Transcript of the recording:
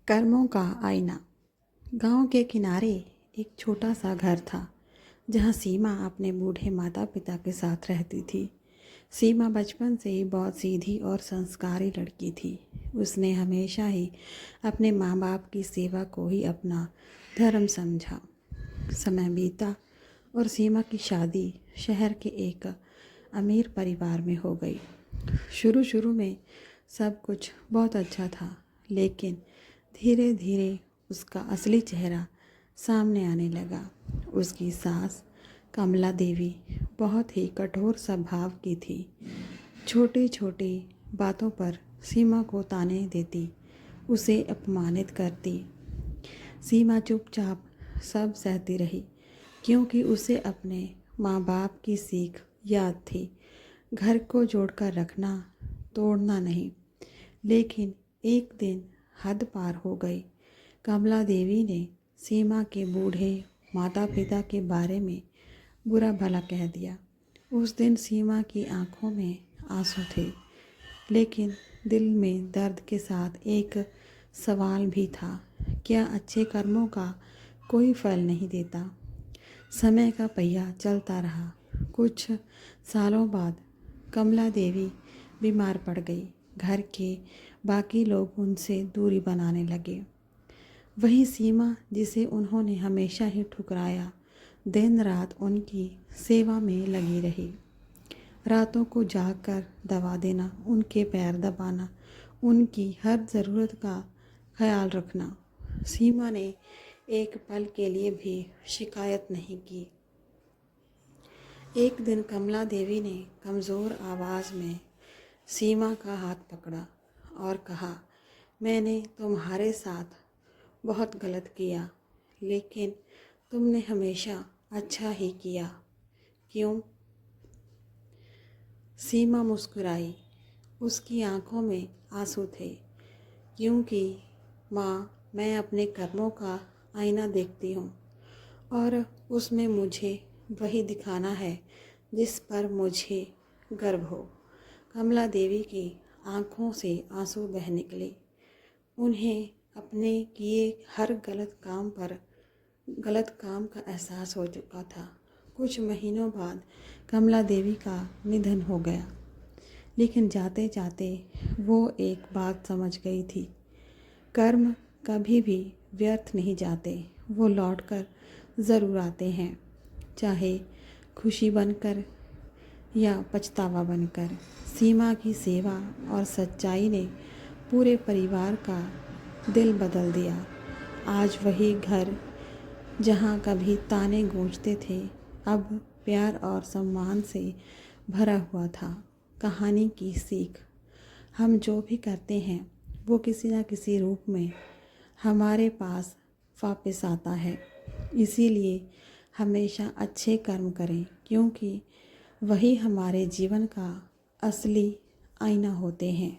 कर्मों का आईना। गांव के किनारे एक छोटा सा घर था जहां सीमा अपने बूढ़े माता पिता के साथ रहती थी। सीमा बचपन से ही बहुत सीधी और संस्कारी लड़की थी। उसने हमेशा ही अपने माँ बाप की सेवा को ही अपना धर्म समझा। समय बीता और सीमा की शादी शहर के एक अमीर परिवार में हो गई। शुरू शुरू में सब कुछ बहुत अच्छा था, लेकिन धीरे धीरे उसका असली चेहरा सामने आने लगा। उसकी सास कमला देवी बहुत ही कठोर स्वभाव की थी। छोटी छोटी बातों पर सीमा को ताने देती, उसे अपमानित करती। सीमा चुपचाप सब सहती रही, क्योंकि उसे अपने माँ बाप की सीख याद थी, घर को जोड़कर रखना, तोड़ना नहीं। लेकिन एक दिन हद पार हो गई। कमला देवी ने सीमा के बूढ़े माता पिता के बारे में बुरा भला कह दिया। उस दिन सीमा की आंखों में आंसू थे, लेकिन दिल में दर्द के साथ एक सवाल भी था, क्या अच्छे कर्मों का कोई फल नहीं देता? समय का पहिया चलता रहा। कुछ सालों बाद कमला देवी बीमार पड़ गई। घर के बाकी लोग उनसे दूरी बनाने लगे। वही सीमा, जिसे उन्होंने हमेशा ही ठुकराया, दिन रात उनकी सेवा में लगी रही। रातों को जागकर दवा देना, उनके पैर दबाना, उनकी हर ज़रूरत का ख्याल रखना। सीमा ने एक पल के लिए भी शिकायत नहीं की। एक दिन कमला देवी ने कमज़ोर आवाज़ में सीमा का हाथ पकड़ा और कहा, मैंने तुम्हारे साथ बहुत गलत किया, लेकिन तुमने हमेशा अच्छा ही किया। क्यों? सीमा मुस्कुराई। उसकी आंखों में आंसू थे। क्योंकि माँ, मैं अपने कर्मों का आईना देखती हूँ और उसमें मुझे वही दिखाना है जिस पर मुझे गर्व हो। कमला देवी की आंखों से आंसू बह निकले। उन्हें अपने किए हर गलत काम का एहसास हो चुका था। कुछ महीनों बाद कमला देवी का निधन हो गया, लेकिन जाते जाते वो एक बात समझ गई थी, कर्म कभी भी व्यर्थ नहीं जाते, वो लौटकर ज़रूर आते हैं, चाहे खुशी बनकर या पछतावा बनकर। सीमा की सेवा और सच्चाई ने पूरे परिवार का दिल बदल दिया। आज वही घर, जहाँ कभी ताने गूंजते थे, अब प्यार और सम्मान से भरा हुआ था। कहानी की सीख, हम जो भी करते हैं वो किसी न किसी रूप में हमारे पास वापस आता है। इसीलिए हमेशा अच्छे कर्म करें, क्योंकि वही हमारे जीवन का असली आईना होते हैं।